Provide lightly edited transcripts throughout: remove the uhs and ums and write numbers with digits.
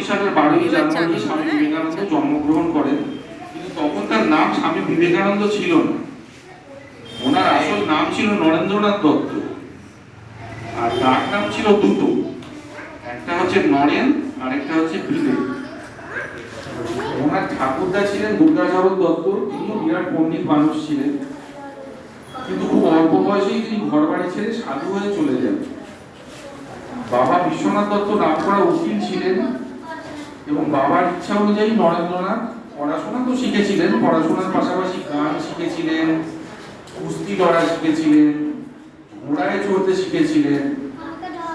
সালের 12ই জানুয়ারি স্বামী বিবেকানন্দ জন্মগ্রহণ করেন, কিন্তু তখন তার নাম স্বামী বিবেকানন্দ ছিল না। ওনার আসল নাম ছিল নরেন্দ্রনাথ দত্ত, আর ডাক নাম ছিল দুটো, একটা হচ্ছে নরেন আর একটা হচ্ছে বিবেক। ওনার ঠাকুরদা ছিলেন দুর্গাচরণ দত্ত, তিনিও বিরাট পণ্ডিত মানুষ ছিলেন, কিন্তু খুব অল্প বয়সেই তিনি ঘর বাড়ি ছেড়ে সাধু হয়ে চলে যান। বাবা বিশ্বনাথ দত্ত নামকরা উকিল ছিলেন এবং বাবার ইচ্ছা অনুযায়ী নরেন্দ্রনাথ পড়াশোনা তো শিখেছিলেন, পড়াশোনার পাশাপাশি গান শিখেছিলেন, কুস্তি লড়া শিখেছিলেন, ঘোড়ায় চড়তে শিখেছিলেন,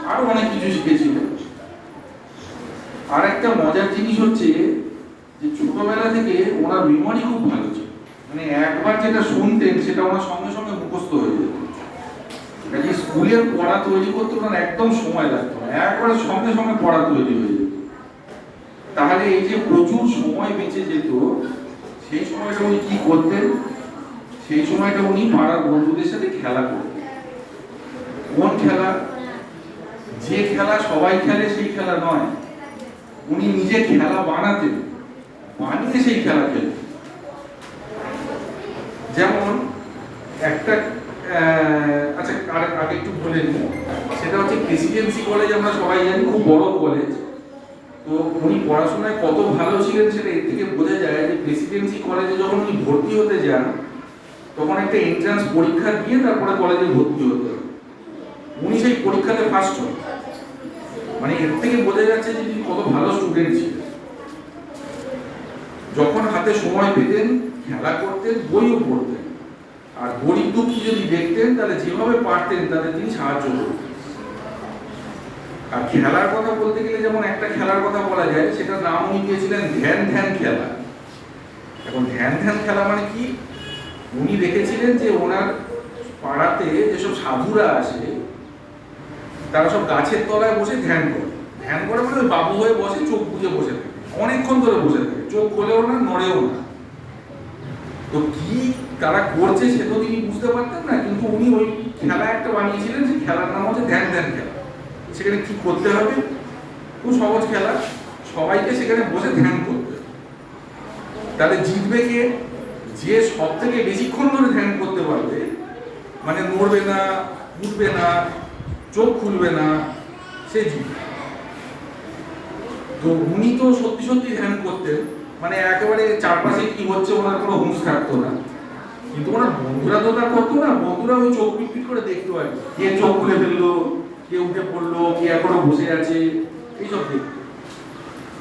আরো অনেক কিছু শিখেছিলেন। আর একটা মজার জিনিস হচ্ছে যে ছোটবেলা থেকে ওনার মেমোরি খুব ভালো ছিল, মানে একবার যেটা শুনতেন সেটা ওনার সঙ্গে সঙ্গে মুখস্থ হয়ে যেত। কাজে স্কুলের পড়া তৈরি করতে ওনার একদম সময় লাগতো না, একবারে সঙ্গে সঙ্গে পড়া তৈরি হয়ে যেত। তাহলে এই যে প্রচুর সময় বেঁচে যেত, সেই সময়টা উনি কি করতেন? সেই সময়টা উনি পাড়ার বন্ধুদের সাথে খেলা করতেন। কোন খেলা? যে খেলা সবাই খেলে সেই খেলা নয়, উনি নিজে খেলা বানাতেন, বানিয়ে সেই খেলা খেলতেন। যেমন একটা আচ্ছা আগে একটু বলে নিই, সেটা হচ্ছে প্রেসিডেন্সি কলেজ, আমরা সবাই জানি খুব বড় কলেজ। তো উনি পড়াশোনায় কত ভালো ছিলেন সেটা এর থেকে বোঝা যায় যে প্রেসিডেন্সি কলেজে যখন উনি ভর্তি হতে যান তখন একটা এন্ট্রান্স পরীক্ষা দিয়ে তারপরে কলেজে ভর্তি হতে হবে। উনি সেই পরীক্ষাতে ফার্স্ট হন, মানে এর থেকে বোঝা যাচ্ছে যে তিনি কত ভালো স্টুডেন্ট ছিলেন। যখন হাতে সময় পেতেন খেলা করতেন, বইও পড়তেন, আর গরিব দুঃখী যদি দেখতেন তাহলে যেভাবে পারতেন তাদের তিনি সাহায্য করতেন। আর খেলার কথা বলতে গেলে যেমন একটা খেলার কথা বলা যায়, সেটার নাম উনি দিয়েছিলেন ধ্যান ধ্যান খেলা। এখন ধ্যান ধ্যান খেলা মানে কি? উনি দেখেছিলেন যে ওনার পাড়াতে যেসব সাধুরা আসে তারা সব গাছের তলায় বসে ধ্যান করে। ধ্যান করে মানে ওই বাবু হয়ে বসে, চোখ বুজে বসে থাকে, অনেকক্ষণ ধরে বসে থাকে, চোখ খোলেও না, নড়েও না। তো কি তারা করছে সে তো তিনি বুঝতে পারতেন না, কিন্তু উনি ওই খেলা একটা বানিয়েছিলেন, যে খেলার নাম হচ্ছে ধ্যান ধ্যান খেলা। সেখানে কি করতে হবে? খুব সহজ খেলা, সবাইকে সেখানে বসে ধ্যান করতে হবে। তাহলে জিতবে কে? যে সব থেকে বেশিক্ষণ ধরে ধ্যান করতে পারবে, মানে নড়বে না, উঠবে না, চোখ খুলবে না, সে জিতবে। তো উনি তো সত্যি সত্যি ধ্যান করতেন, মানে একেবারে চারপাশে কি হচ্ছে ওনার কোনো হুঁশ থাকতো না। কিন্তু ওনার বন্ধুরা তো তা করতো না, বন্ধুরা ওই চোখ পিট করে দেখতে পারে, কে চোখ খুলে ফেললো, কে উঠে পড়লো, কে এখনো বসে আছে, এইসব দেখতো।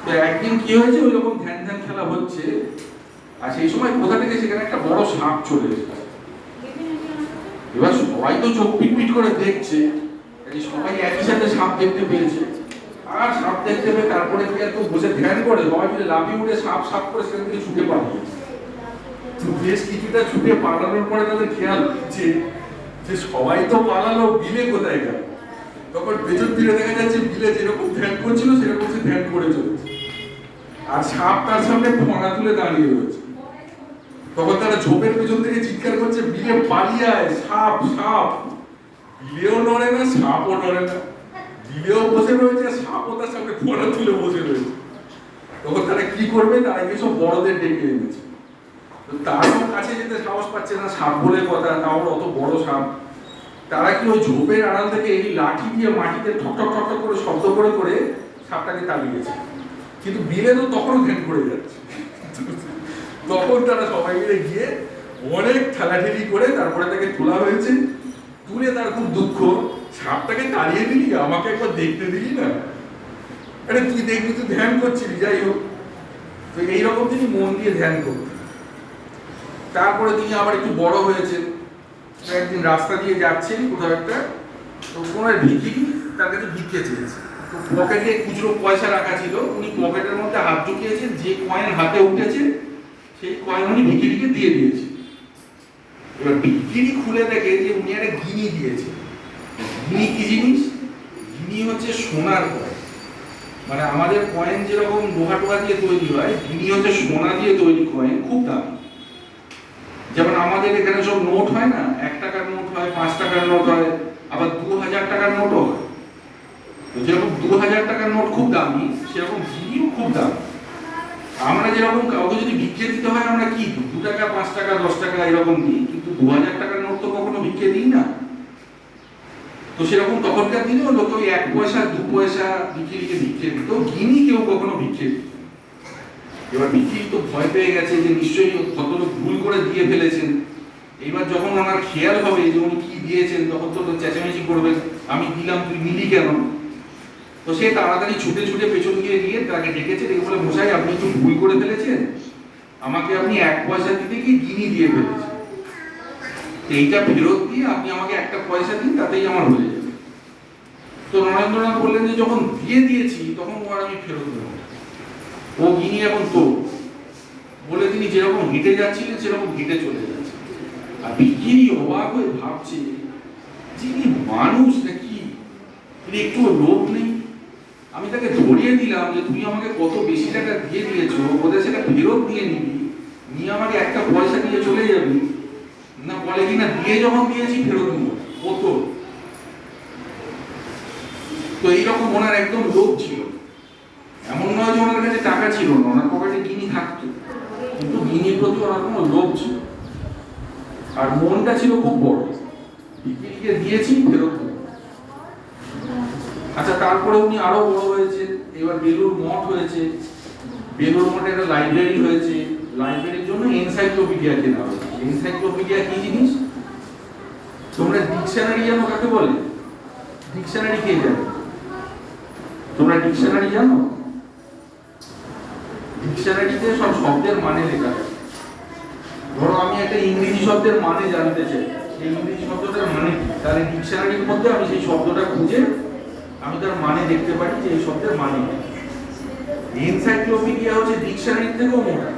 তো একদিন কি হয়েছে, ওই রকম ধ্যান ধ্যান খেলা হচ্ছে, আর সেই সময় কোথা থেকে সেখানে একটা বড় সাপ চলে এসেছে। এবার সবাই তো চোখ পিট করে দেখছে, সবাই একই সাথে সাপ দেখতে পেয়েছে। আর সাপ দেখতে পেয়ে তারপরে কি এত বসে ধ্যান করে সবাই মিলে লাফিয়ে উঠে সাপ সাপ করে সেখান থেকে ছুটে পালিয়ে। তো বেশ কিছুটা ছুটে পালানোর পরে তাদের খেয়াল হচ্ছে যে সবাই তো পালালো, বিলে কোথায় গেল? তখন পেছন ফিরে দেখা যাচ্ছে বিলে যেরকম ধ্যান করছিল সেরকম সে ধ্যান করে চলেছে, আর সাপ তার সামনে ফোনা তুলে দাঁড়িয়ে রয়েছে। তখন তারা ঝোপের পেছন থেকে চিৎকার করছে, বিলে পালিয়ে আয়, সাপ সাপ। বিলেও নড়ে না, সাপও নড়ে না, বিলেও বসে রয়েছে, সাপও তার সামনে ফোনা তুলে বসে রয়েছে। তখন তারা কি করবে? তারা গিয়ে সব বড়দের ডেকে এনেছে। তো তারাও কাছে যেতে সাহস পাচ্ছে না, সাপ বলে কথা, তাও অত বড় সাপ। তারা কি ওই ঝোপের আড়াল থেকে এই লাঠি দিয়ে মাটিতে ঠক ঠক ঠক ঠক করে শব্দ করে করে সাপটাকে তাড়িয়েছে। কিন্তু বিলে তো তখনও ধ্যান করে যাচ্ছে। তখন তারা সবাই মিলে গিয়ে অনেক ঠেলাঠেলি করে তারপরে তাকে তোলা হয়েছে। তুলে তার খুব দুঃখ, সাপটাকে তাড়িয়ে দিলি, আমাকে একবার দেখতে দিলি না, আরে তুই দেখবি, তুই ধ্যান করছিলি। যাই হোক, তো এইরকম তিনি মন দিয়ে ধ্যান করতেন। তারপরে তিনি আবার একটু বড় হয়েছেন, একদিন রাস্তা দিয়ে যাচ্ছেন কোথাও একটা, তো কোনো ভিখিরি তার কাছে ভিক্ষে চেয়েছে। তো পকেটে খুচরো পয়সা রাখা ছিল, উনি পকেটের মধ্যে হাত ঢুকিয়েছেন, যে কয়েন হাতে উঠেছে সেই কয়েন উনি ভিখিরিকে দিয়ে দিয়েছে। এবার ভিখিরি খুলে দেখে যে উনি একটা গিনি দিয়েছে। গিনি কি জিনিস? গিনি হচ্ছে সোনার কয়েন, মানে আমাদের কয়েন যেরকম লোহা টোহা দিয়ে তৈরি হয়, গিনি হচ্ছে সোনা দিয়ে তৈরি কয়েন, খুব দামি। যেমন আমাদের এখানে সব নোট হয় না, 1 টাকার নোট হয়, 5 টাকার নোট হয়, আবার 2000 টাকার নোটও হয়। তো যেরকম 2000 টাকার নোট খুব দামি, সেরকম গিনিও খুব দাম। আমরা যেরকম কাউকে যদি ভিক্ষে দিতে হয় আমরা কি 2 টাকা 5 টাকা 10 টাকা এরকম দিই, কিন্তু 2000 টাকার নোট তো কখনো ভিক্ষে দিই না। তো সেরকম তখনকার দিনেও লোকে ওই 1 পয়সা 2 পয়সা ভিক্ষে দিত, গিনি কেউ কখনো ভিক্ষে দিত। এবার ভিক্ষি তো ভয় পেয়ে গেছে যে নিশ্চয়ই কত লোক ভুল করে দিয়ে ফেলেছেন। এবার যখন ওনার খেয়াল হবে যে উনি কি দিয়েছেন, তখন তো চেঁচামেচি করবেন, আমি দিলাম তুই নিলি কেন। তো সে তাড়াতাড়ি ছুটে ছুটে পেছন গিয়ে তাকে ডেকেছে, ডেকে বলে মশাই আপনি একটু ভুল করে ফেলেছেন, আমাকে আপনি 1 পয়সা দিতে গিয়ে গিনি দিয়ে ফেলেছেন, এইটা ফেরত দিয়ে আপনি আমাকে 1 পয়সা দিন, তাতেই আমার হয়ে যাবে। তো নরেন্দ্রনাথ বললেন যে যখন দিয়ে দিয়েছি তখন ও আর আমি ফেরত দেব, ও গিনি এখন তো বলে তিনি যেরকম হেঁটে যাচ্ছিলেন সেরকম হেঁটে চলে যাচ্ছে। আর ভিখিরি অবাক হয়ে ভাবছে যিনি মানুষ নাকি, তিনি একটু লোভ নেই। আমি তাকে ধরিয়ে দিলাম যে তুমি আমাকে কত বেশি টাকা দিয়ে দিয়েছো, ওদের সেটা ফেরত দিয়ে নিবি, নিয়ে আমাকে 1 পয়সা দিয়ে চলে যাবি না, বলে কিনা দিয়ে যখন দিয়েছি ফেরত নেবো কত। তো এইরকম ওনার একদম লোভ ছিল। এমন নয় যে ওনার কাছে টাকা ছিল না, ওনার পকেটে গিনি থাকতো, কিন্তু গিনির প্রতি ওনার কোনো লোভ ছিল। আর মনটা ছিল খুব বড়, ভিখিরিকে দিয়েছি ফেরত দেবো। আচ্ছা, তারপরে উনি আরো বড় হয়েছে, এবার বেলুর মঠ হয়েছে, বেলুর মঠে একটা লাইব্রেরি হয়েছে, লাইব্রেরির জন্য এনসাইক্লোপিডিয়া কেনা হয়েছে। এনসাইক্লোপিডিয়া কি জিনিস তোমরা ডিকশনারি জানো কাকে বলে? ডিকশনারি কে জানো? তোমরা ডিকশনারি জানো? ডিকশনারিতে সব শব্দের মানে লেখা আছে। ধরো আমি একটা ইংরেজি শব্দের মানে জানতে চাই, এই ইংরেজি শব্দটার মানে কি, তাহলে ডিকশনারির মধ্যে আমি সেই শব্দটা খুঁজে আমি তার মানে দেখতে পারি যে এই শব্দের মানে কি। এনসাইক্লোপিডিয়া হচ্ছে ডিকশনারির থেকেও মোটা।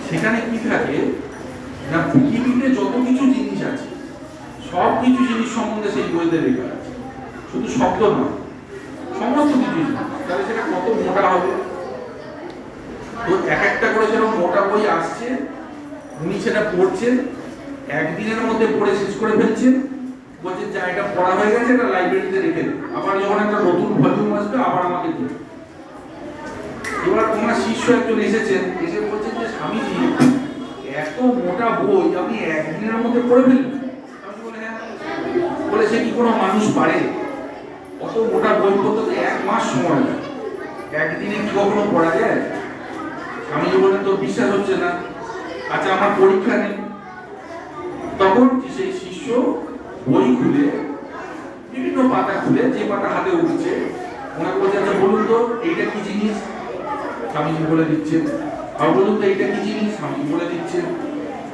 সেখানে কি থাকে না, পৃথিবীতে যত কিছু জিনিস আছে সব কিছু জিনিস সম্বন্ধে সেই বইতে লেখা আছে, শুধু শব্দ নয়, সমস্ত কিছু জিনিস। তাহলে সেটা কত মোটা হবে। তো একটা করে সেরকম মোটা বই আসছে, উনি সেটা পড়ছেন, একদিনের মধ্যে পড়ে শেষ করে ফেলছেন, বলছেন যা এটা পড়া হয়ে গেছে, এটা লাইব্রেরিতে রেখে দেবে, আবার যখন একটা নতুন ভলিউম আসবে আবার আমাকে দিন। এবার ওনার শিষ্য একজন এসেছেন, এসে বলছেন যে স্বামীজি এত মোটা বই আপনি একদিনের মধ্যে পড়ে ফেলবেন? বলে হ্যাঁ। বলে সে কি কোনো মানুষ পারে? অত মোটা বই পড়তে 1 মাস সময় লাগে, একদিনে কি কখনো পড়া যায়? স্বামীজি বলেন তোর বিশ্বাস হচ্ছে না, আচ্ছা আমার পরীক্ষা নেই। তখন সেই শিষ্য বই খুলে বিভিন্ন পাতা খুলে, যে পাতা হাতে উঠছে ওনাকে বলছে আচ্ছা বলুন তো এইটা কি জিনিস, স্বামীজি বলে দিচ্ছেন। আর বলুন তো এইটা কি জিনিস, স্বামীজি বলে দিচ্ছেন।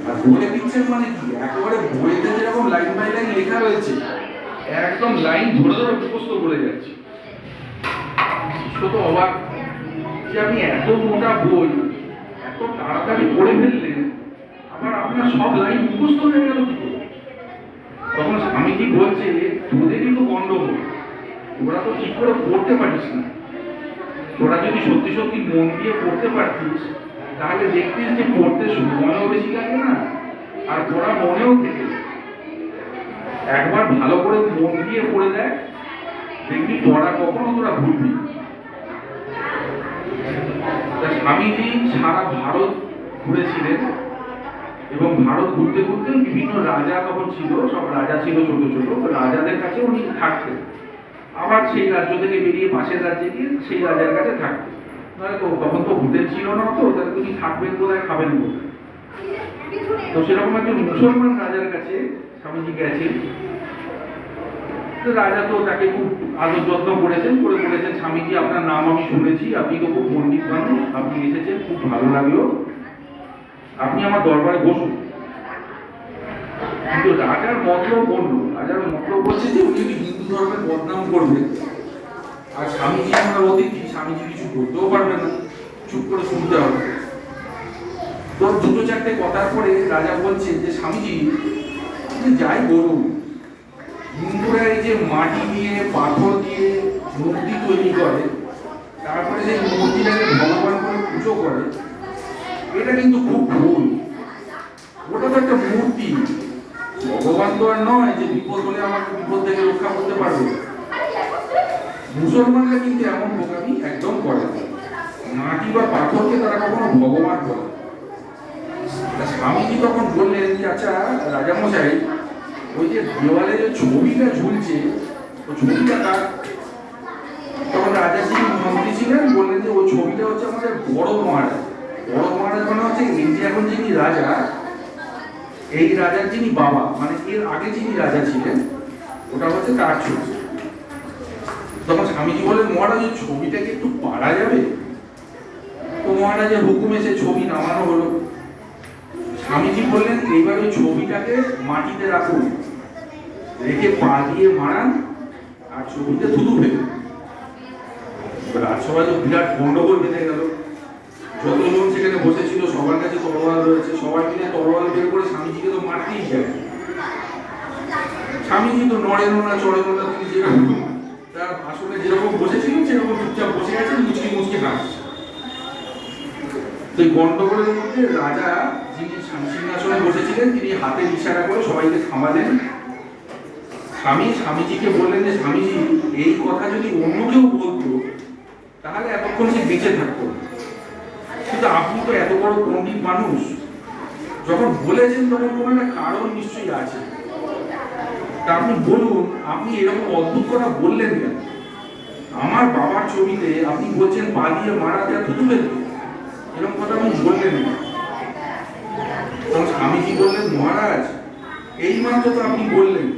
আর বলে দিচ্ছেন মানে কি, একেবারে বইতে যেরকম লাইন বাই লাইন লেখা রয়েছে একদম লাইন ধরে ধরে মুখস্থ করে যাচ্ছে। শিষ্য তো অবাক যে আপনি এত মোটা বই এত তাড়াতাড়ি পড়ে ফেললেন, আবার আপনার সব লাইন মুখস্থ হয়ে গেল কি করে? তখন স্বামীজি বলছে তোদেরই তো গন্ডগোল, তোরা তো ঠিক করে পড়তে পারিস না। তোরা যদি সত্যি সত্যি মন দিয়ে পড়তে পারতিস তাহলে দেখতিস যে পড়তে সময়ও বেশি লাগে না, আর তোরা মনেও থেকে একবার ভালো করে মন দিয়ে পড়ে দেয়, দেখবি পড়া কখনো তোরা ভুলবি। স্বামীজি সারা ভারত ঘুরেছিলেন এবং ভারত ঘুরতে ঘুরতে বিভিন্ন রাজা তখন ছিল, সব রাজা ছিল ছোট ছোট, রাজাদের কাছে উনি থাকতেন, আবার সেই রাজ্য থেকে বেরিয়ে পাশের রাজ্যে গিয়ে সেই রাজার কাছে থাকতেন। তো তখন তো হোটেল ছিল না, তো তাহলে তিনি থাকবেন কোথায়, খাবেন কোথায়? তো সেরকম একজন মুসলমান রাজার কাছে স্বামীজি গেছেন। রাজা তো তাকে খুব আদর যত্ন করেছেন, করে বলেছেন স্বামীজি আপনার নাম আমি শুনেছি, আপনি তো খুব পণ্ডিত মানুষ, আপনি এসেছেন খুব ভালো লাগলো, আপনি আমার দরবারে বসুন। কিন্তু রাজার মতলব বলল, রাজার মতলব বলছে যে উনি যদি হিন্দু ধর্মের বদনাম করবেন, আর স্বামীজি আমার অতিথি, স্বামীজি কিছু করতেও পারবে না, চুপ করে শুনতে হবে। তো 2-4টে কথার পরে রাজা বলছেন যে স্বামীজি যাই বলুন, হিন্দুরা এই যে মাটি দিয়ে পাথর দিয়ে মূর্তি তৈরি করে, তারপরে সেই মূর্তিটাকে ভগবান করে পুজো করে, এটা কিন্তু খুব ভুল। ওটা তো একটা মূর্তি, ভগবান তো আর নয় যে বিপদ হলে আমাকে বিপদ থেকে রক্ষা করতে পারবে। মুসলমানরা কিন্তু এমন বোকামি একদম করে না। মাটি বা পাথরকে তারা কখনো ভগবান বলে। স্বামীজি তখন বললেন যে আচ্ছা রাজামশাই, ওই যে দেওয়ালে যে ছবিটা ঝুলছে ওই ছবিটা কার? তখন রাজা যিনি মন্ত্রী ছিলেন বললেন যে ওই ছবিটা হচ্ছে আমাদের বড় মহারাজ। বড় মহারাজ মানে হচ্ছে এই যে এখন যিনি রাজা, এই রাজার যিনি বাবা, মানে এর আগে যিনি রাজা ছিলেন, ওটা হচ্ছে তার ছবি। তখন স্বামীজি বলেন মহারাজ ওই ছবিটাকে একটু পারা যাবে? তো মহারাজের হুকুমে সে ছবি নামানো হলো। স্বামীজি বললেন এইবার ওই ছবিটাকে মাটিতে রাখুন, রেখে পা দিয়ে মারান আর ছবিতে থুতু ফেলুন। রাজসভায় তো বিরাট গন্ডগোল বেঁধে গেল। যতজন সেখানে বসেছিল সবার কাছে তরোয়াল রয়েছে, সবাই মিলে তরোয়াল বের করে স্বামীজিকে তো মারতেই যায়। স্বামীজি তো নড়েন না চড়েন না, তিনি যেরকম তার আসলে যেরকম বসেছিলেন সেরকম চুপচাপ বসে গেছেন, মুচকি মুচকি হাসছে। তো এই গন্ডগোলের মধ্যে রাজা যিনি সিংহাসনে বসেছিলেন তিনি হাতের ইশারা করে সবাইকে থামালেন। স্বামীজিকে বললেন যে স্বামীজি, এই কথা যদি অন্য কেউ বলতো তাহলে এতক্ষণ সে বেঁচে থাকতো, কিন্তু আপনি তো এত বড় পণ্ডিত মানুষ, যখন বলেছেন তখন কোনো একটা কারণ নিশ্চয়ই আছে। তা আপনি বলুন, আপনি এরকম অদ্ভুত কথা বললেন কেন? আমার বাবার ছবিতে আপনি বলছেন পা দিয়ে মারা দেওয়া থুতু ফেলতে, এরকম কথা আপনি বললেন না। তখন স্বামীজি বললেন মহারাজ, এই মাত্র তো আপনি বললেন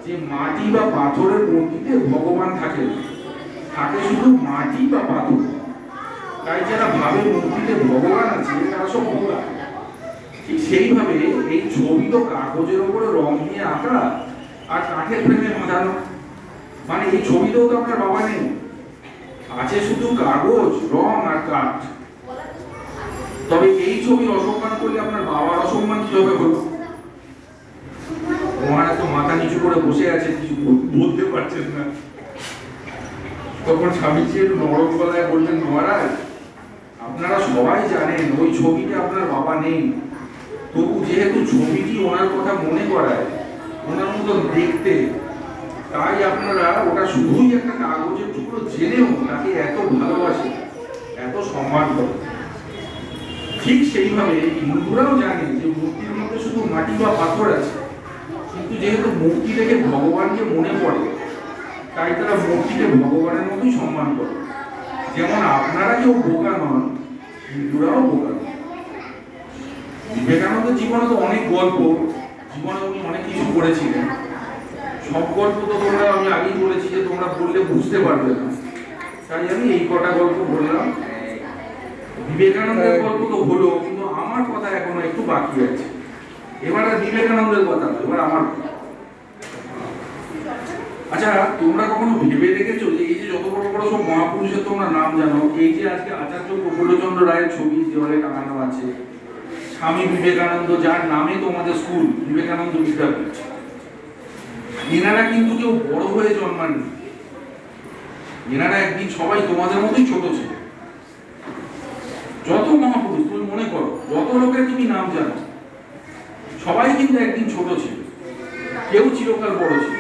যে মাটি বা পাথরের মূর্তিতে ভগবান থাকেন, থাকে শুধু মাটি বা পাথর। তাই যারা ভাবে মূর্তিতে ভগবান আছে তারা সব বোকা। ঠিক সেইভাবে এই ছবি তো কাগজের উপরে রং দিয়ে আঁকা আর কাঠের ফ্রেমে বাঁধানো, মানে এই ছবিতেও তো আপনার বাবা নেই, আছে শুধু কাগজ, রং আর কাঠ। তবে এই ছবি অসম্মান করলে আপনার বাবার অসম্মান কিভাবে হলো? মহারাজ তো মাথা নিচু করে বসে আছে, কিছু বলতে পারছেন না। তখন স্বামীজি একটু নরম গলায় বললেন মহারাজ, আপনারা সবাই জানেন ওই ছবিতে আপনার বাবা নেই, তবু যেহেতু ছবিটি ওনার কথা মনে করায়, ওনার মতো দেখতে, তাই আপনারা ওটা শুধুই একটা কাগজের টুকরো জেনেও তাকে এত ভালোবাসে, এত সম্মান করে। ঠিক সেইভাবে হিন্দুরাও জানে যে মূর্তির মধ্যে শুধু মাটি বা পাথর আছে, কিন্তু যেহেতু মূর্তি থেকে ভগবানকে মনে পড়ে, তাই তারা মূর্তিকে ভগবানের মতোই সম্মান করে। যেমন আপনারা কেউ বোকা নন, হিন্দুরাও বোকা নন। বিবেকানন্দের জীবনে তো অনেক গল্প, জীবনে উনি অনেক কিছু করেছিলেন। সব গল্প তো তোমরা, আমি আগেই বলেছি যে তোমরা বললে বুঝতে পারবে না, তাই আমি এই কটা গল্প বললাম। বিবেকানন্দের গল্প তো হলো, কিন্তু আমার কথা এখনো একটু বাকি আছে। এবার আর বিবেকানন্দের কথা, এবার আমার। আচ্ছা, তোমরা কখনো ভেবে দেখেছো যে এই যে যত বড় বড় সব মহাপুরুষের তোমরা নাম জানো, এই যে আজকে আচার্য প্রফুল্লচন্দ্র রায়ের ছবি দেওয়ালে টাঙানো আছে, স্বামী বিবেকানন্দ যার নামে তোমাদের স্কুল বিবেকানন্দ বিদ্যাপীঠ, এনারা কিন্তু কেউ বড় হয়ে জন্মাননি। এনারা একদিন সবাই তোমাদের মতোই ছোট ছিল। যত মহাপুরুষ তুমি মনে করো, যত লোকের তুমি নাম জানো, সবাই কিন্তু একদিন ছোট ছিল, কেউ চিরকাল বড় ছিল।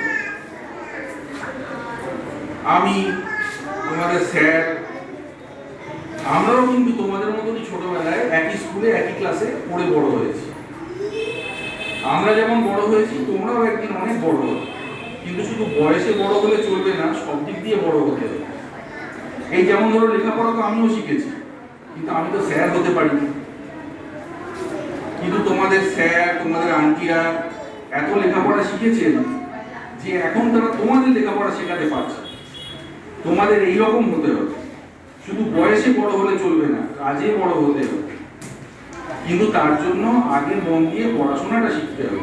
আমি, তোমাদের স্যার, আমরাও কিন্তু তোমাদের মতনই ছোটবেলায় একই স্কুলে একই ক্লাসে পড়ে বড় হয়েছি। আমরা যেমন বড় হয়েছি তোমরাও একদিন অনেক বড় হবে, কিন্তু শুধু বয়সে বড় হলে চলবে না, সব দিক দিয়ে বড় হতে হবে। এই যেমন ধরো লেখাপড়া তো আমিও শিখেছি, কিন্তু আমি তো স্যার হতে পারিনি। কিন্তু তোমাদের স্যার, তোমাদের আন্টিরা এত লেখাপড়া শিখেছেন যে এখন তারা তোমাদের লেখাপড়া শেখাতে পারছে। তোমাদের এইরকম হতে হবে, শুধু বয়সে বড় হলে চলবে না, কাজে বড় হতে হবে। কিন্তু তার জন্য আগে মন দিয়ে পড়াশোনাটা শিখতে হবে।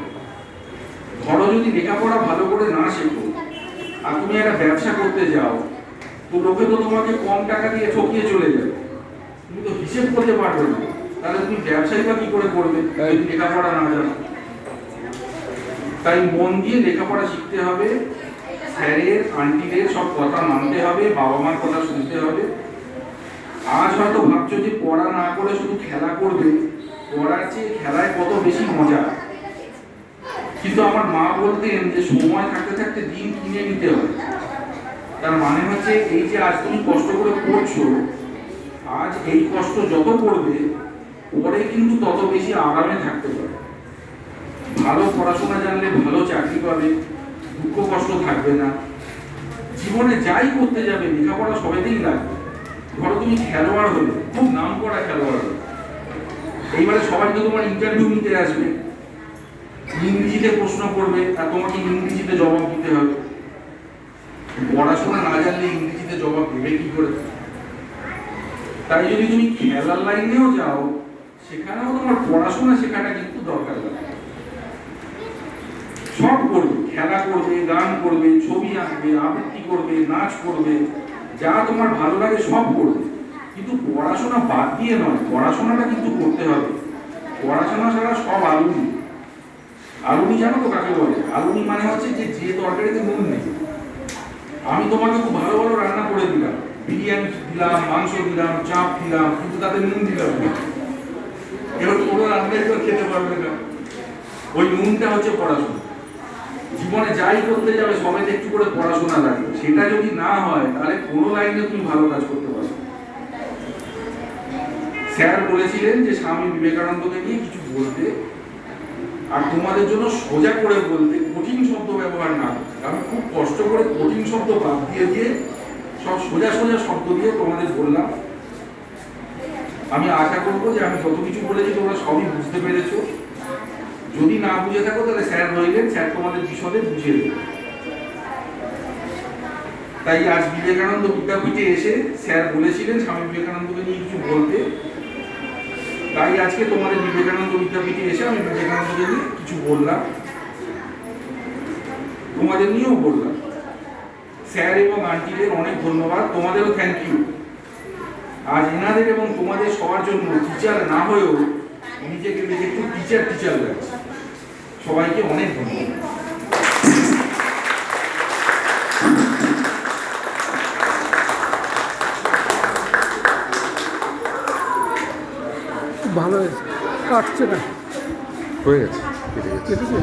ধরো যদি লেখাপড়া ভালো করে না শেখো আর তুমি একটা ব্যবসা করতে যাও, তো লোকে তো তোমাকে কম টাকা দিয়ে ঠকিয়ে চলে যাবে, তুমি তো হিসেব করতে পারবে না, তাহলে তুমি ব্যবসায়ী বা কি করে করবে যদি লেখাপড়া না জানো? তাই মন দিয়ে লেখাপড়া শিখতে হবে, স্যারের আন্টিদের সব কথা মানতে হবে, বাবা মার কথা শুনতে হবে। আজ হয়তো ভাবছো যে পড়া না করে শুধু খেলা করবে, পড়ার চেয়ে খেলায় কত বেশি মজা। কিন্তু আমার মা বলতেন যে সময় থাকতে থাকতে দিন কিনে নিতে হবে। তার মানে হচ্ছে এই যে আজ তুমি কষ্ট করে পড়ছো, আজ এই কষ্ট যত করবে পরে কিন্তু তত বেশি আরামে থাকতে পারবে। ভালো পড়াশোনা জানলে ভালো চাকরি পাবে, দুঃখ কষ্ট থাকবে না। জীবনে যাই করতে যাবে লেখাপড়া সবেতেই লাগবে। ধরো তুমি খেলোয়াড় হলে, খুব নাম করা খেলোয়াড় হলে, এইবারে সবাই তো তোমার ইন্টারভিউ নিতে আসবে, ইংরেজিতে প্রশ্ন করবে আর তোমাকে ইংরেজিতে জবাব দিতে হবে। পড়াশোনা না জানলে ইংরেজিতে জবাব দেবে কি করে? তাই যদি তুমি খেলার লাইনেও যাও, সেখানেও তোমার পড়াশোনা শেখাটা কিন্তু দরকার লাগে। সব করবে, খেলা করবে, গান করবে, ছবি আঁকবে, আবৃত্তি করবে, নাচ করবে, যা তোমার ভালো লাগে সব করবে, কিন্তু পড়াশোনা বাদ দিয়ে নয়। পড়াশোনাটা কিন্তু করতে হবে। পড়াশোনা ছাড়া সব আলুনি। আলুনি জানো তো কাকে বলে? আলুনি মানে হচ্ছে যে তরকারিতে নুন নেই। আমি তোমাকে খুব ভালো ভালো রান্না করে দিলাম, বিরিয়ানি দিলাম, মাংস দিলাম, চাপ দিলাম, কিন্তু তাতে নুন দিলাম না। এবার কোনো রান্নাই তো খেতে পারবে না। ওই নুনটা হচ্ছে পড়াশোনা। জীবনে যাই করতে যাবে সবাইতে একটু করে পড়াশোনা লাগবে। সেটা যদি না হয় তাহলে কোনো লাইনে তুমি ভালো কাজ করতে পারবে। স্যার বলেছিলেন যে স্বামী বিবেকানন্দকে নিয়ে কিছু বলতে, আর তোমাদের জন্য সোজা করে বলতে, কঠিন শব্দ ব্যবহার না করতে। আমি খুব কষ্ট করে কঠিন শব্দ বাদ দিয়ে সব সোজা সোজা শব্দ দিয়ে তোমাদের বললাম। আমি আশা করবো যে আমি যত কিছু বলেছি তোমরা সবই বুঝতে পেরেছো। যদি না বুঝে থাকো তাহলে স্যার রইলেন, স্যার তোমাদের বিশদে বুঝিয়ে দেবেন। তাই আজ বিবেকানন্দ বিদ্যাপীঠে এসে স্যার বলেছিলেন স্বামী বিবেকানন্দকে নিয়ে কিছু বলতে, তাই আজকে তোমাদের বিবেকানন্দ বিদ্যাপীঠে এসে আমি বিবেকানন্দকে নিয়ে কিছু বললাম, তোমাদের নিয়েও বললাম। স্যার এবং আন্টিদের অনেক ধন্যবাদ, তোমাদেরও থ্যাংক ইউ। আজ এনাদের এবং তোমাদের সবার জন্য টিচার না হয়েও নিজেকে দেখে একটু টিচার লাগছে। সবাইকে অনেক ধন্যবাদ। ভালো হয়েছে, কাটছে না, হয়ে গেছে, কেটেছে।